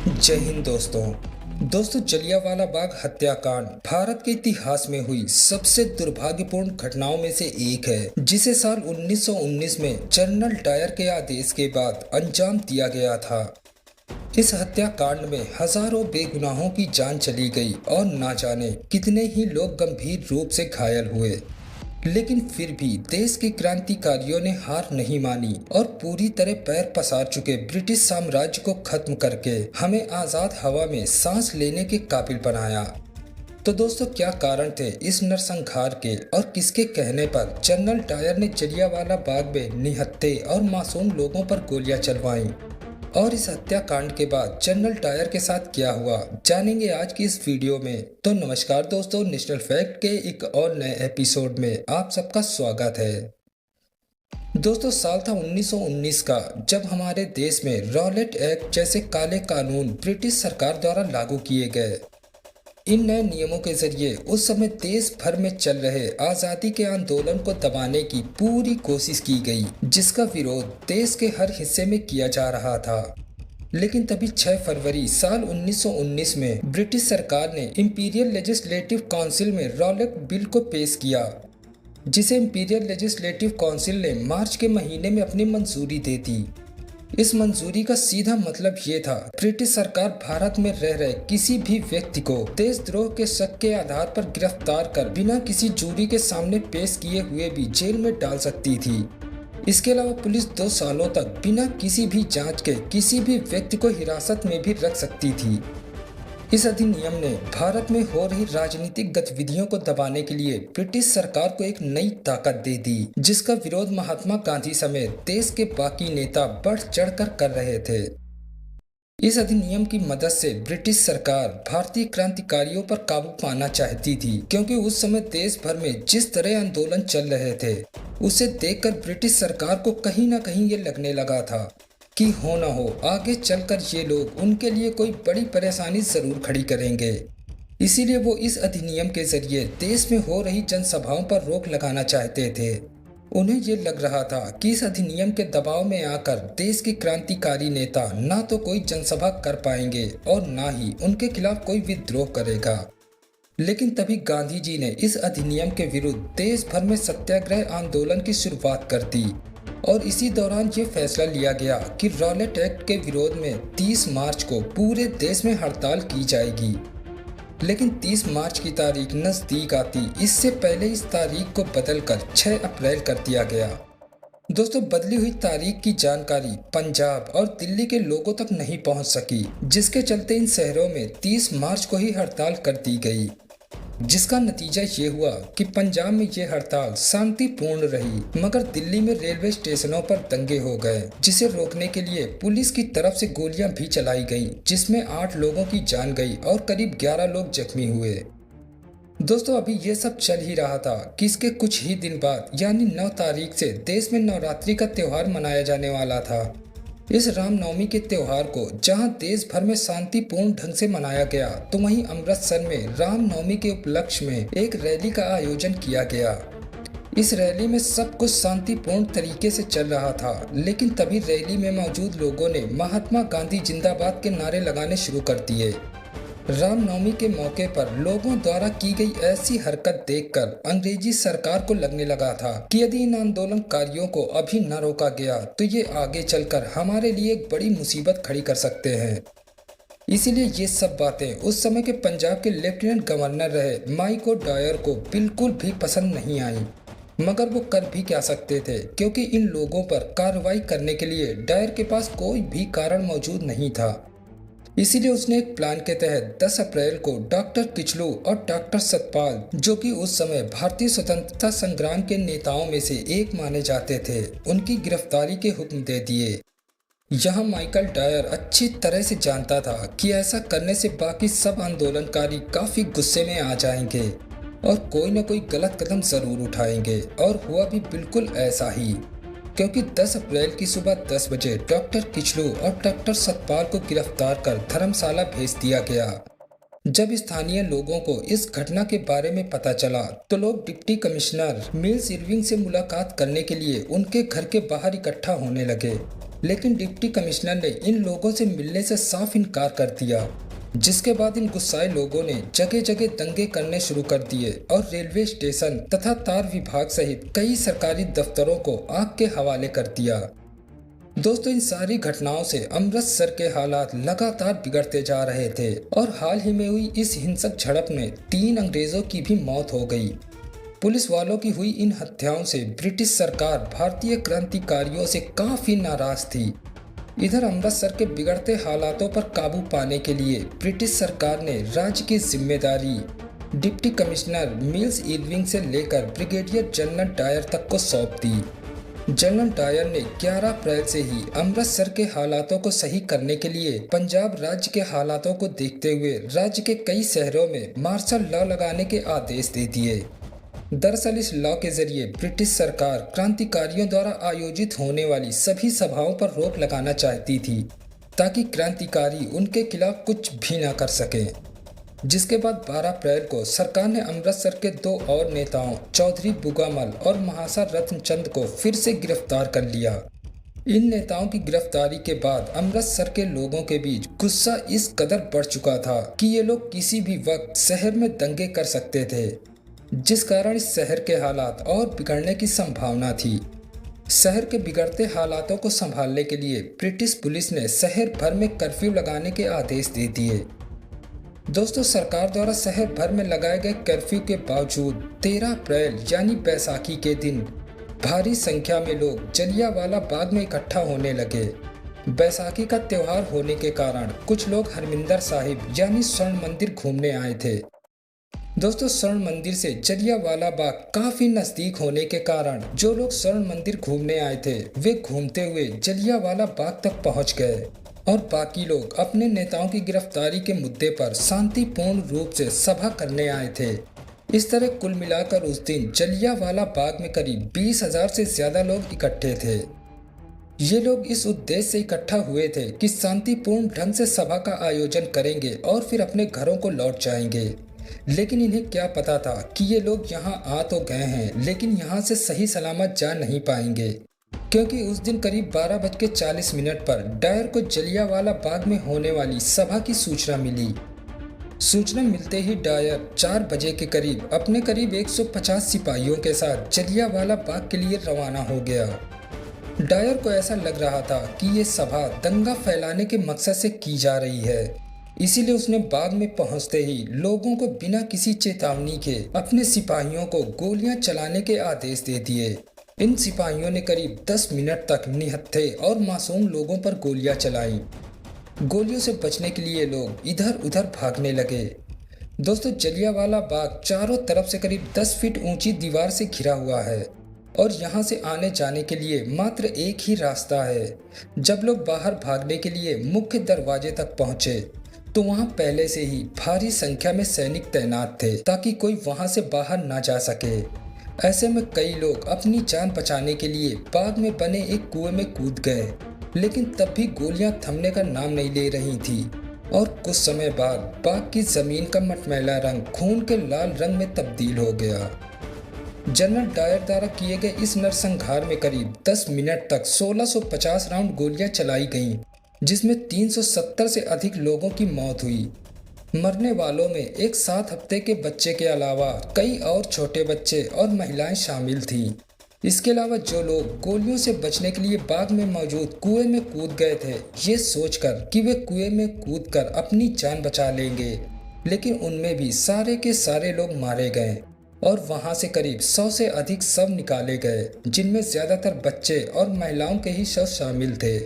जय हिंद दोस्तों जलियांवाला बाग हत्याकांड भारत के इतिहास में हुई सबसे दुर्भाग्यपूर्ण घटनाओं में से एक है, जिसे साल 1919 में जनरल डायर के आदेश के बाद अंजाम दिया गया था। इस हत्याकांड में हजारों बेगुनाहों की जान चली गई और ना जाने कितने ही लोग गंभीर रूप से घायल हुए। लेकिन फिर भी देश के क्रांतिकारियों ने हार नहीं मानी और पूरी तरह पैर पसार चुके ब्रिटिश साम्राज्य को खत्म करके हमें आजाद हवा में सांस लेने के काबिल बनाया। तो दोस्तों, क्या कारण थे इस नरसंहार के और किसके कहने पर जनरल डायर ने जलियांवाला बाग में निहत्थे और मासूम लोगों पर गोलियां चलवाईं? और इस हत्याकांड के बाद जनरल डायर के साथ क्या हुआ, जानेंगे आज की इस वीडियो में। तो नमस्कार दोस्तों, नेशनल फैक्ट के एक और नए एपिसोड में आप सबका स्वागत है। दोस्तों, साल था 1919 का, जब हमारे देश में रॉलेट एक्ट जैसे काले कानून ब्रिटिश सरकार द्वारा लागू किए गए। इन नए नियमों के जरिए उस समय देश भर में चल रहे आजादी के आंदोलन को दबाने की पूरी कोशिश की गई, जिसका विरोध देश के हर हिस्से में किया जा रहा था। लेकिन तभी 6 फरवरी साल 1919 में ब्रिटिश सरकार ने इंपीरियल लेजिस्लेटिव काउंसिल में रॉलेट बिल को पेश किया, जिसे इंपीरियल लेजिस्लेटिव काउंसिल ने मार्च के महीने में अपनी मंजूरी दे दी। इस मंजूरी का सीधा मतलब ये था, ब्रिटिश सरकार भारत में रह रहे किसी भी व्यक्ति को देशद्रोह के शक के आधार पर गिरफ्तार कर बिना किसी जूरी के सामने पेश किए हुए भी जेल में डाल सकती थी। इसके अलावा पुलिस 2 सालों तक बिना किसी भी जांच के किसी भी व्यक्ति को हिरासत में भी रख सकती थी। इस अधिनियम ने भारत में हो रही राजनीतिक गतिविधियों को दबाने के लिए ब्रिटिश सरकार को एक नई ताकत दे दी, जिसका विरोध महात्मा गांधी समेत देश के बाकी नेता बढ़ चढ़कर कर रहे थे। इस अधिनियम की मदद से ब्रिटिश सरकार भारतीय क्रांतिकारियों पर काबू पाना चाहती थी, क्योंकि उस समय देश भर में जिस तरह आंदोलन चल रहे थे, उसे देखकर ब्रिटिश सरकार को कहीं न कहीं ये लगने लगा था कि हो न हो आगे चलकर ये लोग उनके लिए कोई बड़ी परेशानी जरूर खड़ी करेंगे। इसीलिए वो इस अधिनियम के जरिए देश में हो रही जनसभाओं पर रोक लगाना चाहते थे। उन्हें ये लग रहा था कि इस अधिनियम के दबाव में आकर देश के क्रांतिकारी नेता ना तो कोई जनसभा कर पाएंगे और ना ही उनके खिलाफ कोई विद्रोह करेगा। लेकिन तभी गांधी जी ने इस अधिनियम के विरुद्ध देश भर में सत्याग्रह आंदोलन की शुरुआत कर दी और इसी दौरान ये फैसला लिया गया कि रॉलेट एक्ट के विरोध में 30 मार्च को पूरे देश में हड़ताल की जाएगी। लेकिन 30 मार्च की तारीख नजदीक आती इससे पहले इस तारीख को बदलकर 6 अप्रैल कर दिया गया। दोस्तों, बदली हुई तारीख की जानकारी पंजाब और दिल्ली के लोगों तक नहीं पहुंच सकी, जिसके चलते इन शहरों में 30 मार्च को ही हड़ताल कर दी गई, जिसका नतीजा ये हुआ कि पंजाब में ये हड़ताल शांतिपूर्ण रही, मगर दिल्ली में रेलवे स्टेशनों पर दंगे हो गए, जिसे रोकने के लिए पुलिस की तरफ से गोलियां भी चलाई गईं, जिसमें 8 लोगों की जान गई और करीब 11 लोग जख्मी हुए। दोस्तों, अभी ये सब चल ही रहा था कि इसके कुछ ही दिन बाद यानी 9 तारीख से देश में नवरात्रि का त्योहार मनाया जाने वाला था। इस रामनवमी के त्योहार को जहां देश भर में शांतिपूर्ण ढंग से मनाया गया, तो वहीं अमृतसर में रामनवमी के उपलक्ष्य में एक रैली का आयोजन किया गया। इस रैली में सब कुछ शांतिपूर्ण तरीके से चल रहा था, लेकिन तभी रैली में मौजूद लोगों ने महात्मा गांधी जिंदाबाद के नारे लगाने शुरू कर दिए। रामनवमी के मौके पर लोगों द्वारा की गई ऐसी हरकत देखकर अंग्रेजी सरकार को लगने लगा था कि यदि इन आंदोलनकारियों को अभी न रोका गया तो ये आगे चलकर हमारे लिए एक बड़ी मुसीबत खड़ी कर सकते हैं। इसीलिए ये सब बातें उस समय के पंजाब के लेफ्टिनेंट गवर्नर रहे माइको डायर को बिल्कुल भी पसंद नहीं आई, मगर वो कर भी क्या सकते थे, क्योंकि इन लोगों पर कार्रवाई करने के लिए डायर के पास कोई भी कारण मौजूद नहीं था। इसीलिए उसने एक प्लान के तहत 10 अप्रैल को डॉक्टर किचलू और डॉक्टर सतपाल, जो कि उस समय भारतीय स्वतंत्रता संग्राम के नेताओं में से एक माने जाते थे, उनकी गिरफ्तारी के हुक्म दे दिए। यहाँ माइकल डायर अच्छी तरह से जानता था कि ऐसा करने से बाकी सब आंदोलनकारी काफी गुस्से में आ जाएंगे और कोई न कोई गलत कदम जरूर उठाएंगे, और हुआ भी बिल्कुल ऐसा ही, क्योंकि 10 अप्रैल की सुबह 10 बजे डॉक्टर किचलू और डॉक्टर सतपाल को गिरफ्तार कर धर्मशाला भेज दिया गया। जब स्थानीय लोगों को इस घटना के बारे में पता चला, तो लोग डिप्टी कमिश्नर मिल्स इरविंग से मुलाकात करने के लिए उनके घर के बाहर इकट्ठा होने लगे। लेकिन डिप्टी कमिश्नर ने इन लोगों से मिलने से साफ इनकार कर दिया, जिसके बाद इन गुस्साए लोगों ने जगह जगह दंगे करने शुरू कर दिए और रेलवे स्टेशन तथा तार विभाग सहित कई सरकारी दफ्तरों को आग के हवाले कर दिया। दोस्तों, इन सारी घटनाओं से अमृतसर के हालात लगातार बिगड़ते जा रहे थे और हाल ही में हुई इस हिंसक झड़प में 3 अंग्रेजों की भी मौत हो गई। पुलिस वालों की हुई इन हत्याओं से ब्रिटिश सरकार भारतीय क्रांतिकारियों से काफी नाराज थी। इधर अमृतसर के बिगड़ते हालातों पर काबू पाने के लिए ब्रिटिश सरकार ने राज्य की जिम्मेदारी डिप्टी कमिश्नर मिल्स इरविंग से लेकर ब्रिगेडियर जनरल डायर तक को सौंप दी। जनरल डायर ने 11 अप्रैल से ही अमृतसर के हालातों को सही करने के लिए पंजाब राज्य के हालातों को देखते हुए राज्य के कई शहरों में मार्शल लॉ लगाने के आदेश दे दिए। दरअसल इस लॉ के जरिए ब्रिटिश सरकार क्रांतिकारियों द्वारा आयोजित होने वाली सभी सभाओं पर रोक लगाना चाहती थी, ताकि क्रांतिकारी उनके खिलाफ कुछ भी न कर सके। जिसके बाद 12 अप्रैल को सरकार ने अमृतसर के 2 और नेताओं चौधरी बुगामल और महासा रत्नचंद को फिर से गिरफ्तार कर लिया। इन नेताओं की गिरफ्तारी के बाद अमृतसर के लोगों के बीच गुस्सा इस कदर बढ़ चुका था कि ये लोग किसी भी वक्त शहर में दंगे कर सकते थे, जिस कारण इस शहर के हालात और बिगड़ने की संभावना थी। शहर के बिगड़ते हालातों को संभालने के लिए ब्रिटिश पुलिस ने शहर भर में कर्फ्यू लगाने के आदेश दे दिए। दोस्तों, सरकार द्वारा शहर भर में लगाए गए कर्फ्यू के बावजूद 13 अप्रैल यानी बैसाखी के दिन भारी संख्या में लोग जलियांवाला बाग में इकट्ठा होने लगे। बैसाखी का त्योहार होने के कारण कुछ लोग हरमिंदर साहिब यानी स्वर्ण मंदिर घूमने आए थे। दोस्तों, स्वर्ण मंदिर से जलियांवाला बाग काफी नजदीक होने के कारण जो लोग स्वर्ण मंदिर घूमने आए थे वे घूमते हुए जलियांवाला बाग तक पहुंच गए और बाकी लोग अपने नेताओं की गिरफ्तारी के मुद्दे पर शांतिपूर्ण रूप से सभा करने आए थे। इस तरह कुल मिलाकर उस दिन जलियांवाला बाग में करीब 20,000 से ज्यादा लोग इकट्ठे थे। ये लोग इस उद्देश्य से इकट्ठा हुए थे कि शांतिपूर्ण ढंग से सभा का आयोजन करेंगे और फिर अपने घरों को लौट जाएंगे। लेकिन इन्हें क्या पता था कि ये लोग यहाँ आ तो गए हैं, लेकिन यहाँ से सही सलामत जा नहीं पाएंगे, क्योंकि उस दिन करीब 12:40 पर डायर को जलियांवाला बाग में होने वाली सभा की सूचना मिली। सूचना मिलते ही डायर 4 बजे के करीब अपने करीब 150 सिपाहियों के साथ जलियांवाला बाग के लिए रवाना हो गया। डायर को ऐसा लग रहा था कि ये सभा दंगा फैलाने के मकसद से की जा रही है, इसीलिए उसने बाग में पहुंचते ही लोगों को बिना किसी चेतावनी के अपने सिपाहियों को गोलियां चलाने के आदेश दे दिए। इन सिपाहियों ने करीब 10 मिनट तक निहत्थे और मासूम लोगों पर गोलियां चलाईं। गोलियों से बचने के लिए लोग इधर उधर भागने लगे। दोस्तों, जलियांवाला बाग चारों तरफ से करीब 10 फीट ऊंची दीवार से घिरा हुआ है और यहाँ से आने जाने के लिए मात्र एक ही रास्ता है। जब लोग बाहर भागने के लिए मुख्य दरवाजे तक पहुंचे तो वहाँ पहले से ही भारी संख्या में सैनिक तैनात थे, ताकि कोई वहाँ से बाहर ना जा सके। ऐसे में कई लोग अपनी जान बचाने के लिए बाग में बने एक कुएं में कूद गए, लेकिन तब भी गोलियां थमने का नाम नहीं ले रही थी और कुछ समय बाद बाग की जमीन का मटमैला रंग खून के लाल रंग में तब्दील हो गया। जनरल डायर द्वारा किए गए इस नरसंहार में करीब 10 मिनट तक 1650 राउंड गोलियां चलाई गईं, जिसमें 370 से अधिक लोगों की मौत हुई। मरने वालों में एक 7 हफ्ते के बच्चे के अलावा कई और छोटे बच्चे और महिलाएं शामिल थीं। इसके अलावा जो लोग गोलियों से बचने के लिए बाग में मौजूद कुएं में कूद गए थे, ये सोचकर कि वे कुएं में कूदकर अपनी जान बचा लेंगे, लेकिन उनमें भी सारे के सारे लोग मारे गए और वहां से करीब 100 से अधिक शव निकाले गए, जिनमें ज्यादातर बच्चे और महिलाओं के ही शव शामिल थे।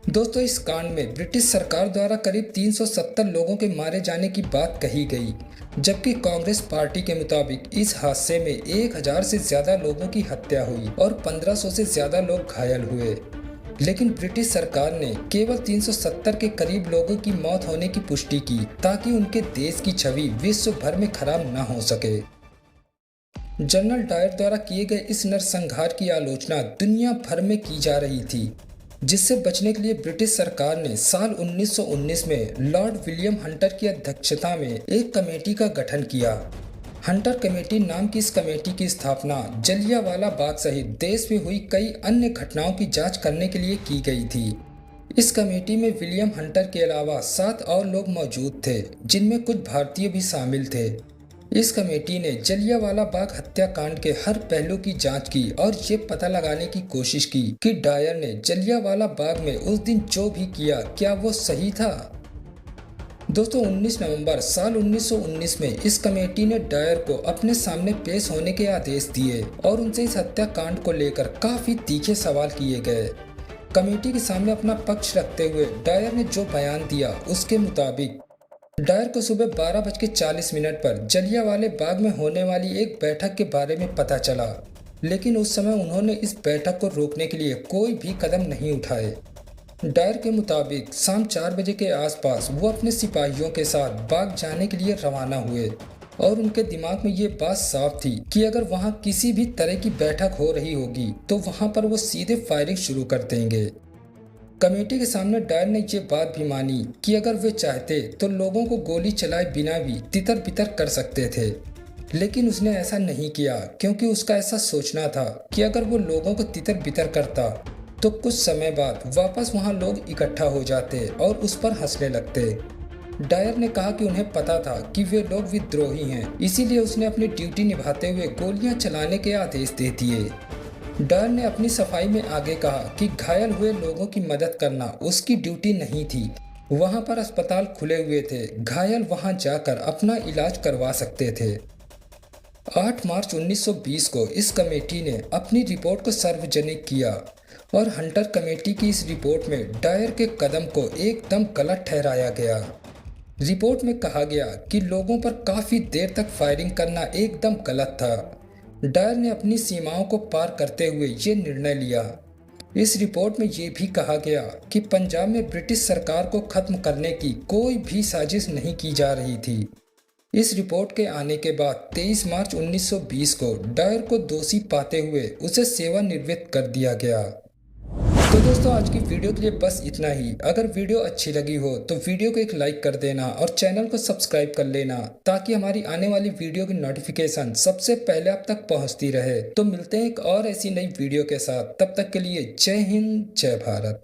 दोस्तों, इस कांड में ब्रिटिश सरकार द्वारा करीब 370 लोगों के मारे जाने की बात कही गई, जबकि कांग्रेस पार्टी के मुताबिक इस हादसे में 1000 से ज्यादा लोगों की हत्या हुई और 1500 से ज्यादा लोग घायल हुए। लेकिन ब्रिटिश सरकार ने केवल 370 के करीब लोगों की मौत होने की पुष्टि की, ताकि उनके देश की छवि विश्व भर में खराब न हो सके। जनरल डायर द्वारा किए गए इस नरसंहार की आलोचना दुनिया भर में की जा रही थी, जिससे बचने के लिए ब्रिटिश सरकार ने साल 1919 में लॉर्ड विलियम हंटर की अध्यक्षता में एक कमेटी का गठन किया। हंटर कमेटी नाम की इस कमेटी की स्थापना जलियांवाला बाग सहित देश में हुई कई अन्य घटनाओं की जांच करने के लिए की गई थी। इस कमेटी में विलियम हंटर के अलावा 7 और लोग मौजूद थे, जिनमें कुछ भारतीय भी शामिल थे। इस कमेटी ने जलियांवाला बाग हत्याकांड के हर पहलू की जांच की और ये पता लगाने की कोशिश की कि डायर ने जलियांवाला बाग में उस दिन जो भी किया क्या वो सही था। दोस्तों 19 नवंबर साल 1919 में इस कमेटी ने डायर को अपने सामने पेश होने के आदेश दिए और उनसे इस हत्याकांड को लेकर काफी तीखे सवाल किए गए। कमेटी के सामने अपना पक्ष रखते हुए डायर ने जो बयान दिया उसके मुताबिक डायर को सुबह 12:40 पर जलियांवाले बाग में होने वाली एक बैठक के बारे में पता चला, लेकिन उस समय उन्होंने इस बैठक को रोकने के लिए कोई भी कदम नहीं उठाए। डायर के मुताबिक शाम 4 बजे के आसपास वो अपने सिपाहियों के साथ बाग जाने के लिए रवाना हुए और उनके दिमाग में ये बात साफ थी कि अगर वहाँ किसी भी तरह की बैठक हो रही होगी तो वहाँ पर वो सीधे फायरिंग शुरू कर देंगे। कमेटी के सामने डायर ने ये बात भी मानी कि अगर वे चाहते तो लोगों को गोली चलाए बिना भी तितर बितर कर सकते थे, लेकिन उसने ऐसा नहीं किया क्योंकि उसका ऐसा सोचना था कि अगर वो लोगों को तितर बितर करता तो कुछ समय बाद वापस वहाँ लोग इकट्ठा हो जाते और उस पर हंसने लगते। डायर ने कहा कि उन्हें पता था कि वे लोग विद्रोही हैं, इसीलिए उसने अपनी ड्यूटी निभाते हुए गोलियां चलाने के आदेश दे दिए। डायर ने अपनी सफाई में आगे कहा कि घायल हुए लोगों की मदद करना उसकी ड्यूटी नहीं थी। वहां पर अस्पताल खुले हुए थे, घायल वहां जाकर अपना इलाज करवा सकते थे। 8 मार्च 1920 को इस कमेटी ने अपनी रिपोर्ट को सार्वजनिक किया और हंटर कमेटी की इस रिपोर्ट में डायर के कदम को एकदम गलत ठहराया गया। रिपोर्ट में कहा गया कि लोगों पर काफी देर तक फायरिंग करना एकदम गलत था। डायर ने अपनी सीमाओं को पार करते हुए ये निर्णय लिया। इस रिपोर्ट में ये भी कहा गया कि पंजाब में ब्रिटिश सरकार को खत्म करने की कोई भी साजिश नहीं की जा रही थी। इस रिपोर्ट के आने के बाद 23 मार्च 1920 को डायर को दोषी पाते हुए उसे सेवानिवृत्त कर दिया गया। तो दोस्तों आज की वीडियो के लिए बस इतना ही। अगर वीडियो अच्छी लगी हो तो वीडियो को एक लाइक कर देना और चैनल को सब्सक्राइब कर लेना ताकि हमारी आने वाली वीडियो की नोटिफिकेशन सबसे पहले आप तक पहुंचती रहे। तो मिलते हैं एक और ऐसी नई वीडियो के साथ, तब तक के लिए जय हिंद जय भारत।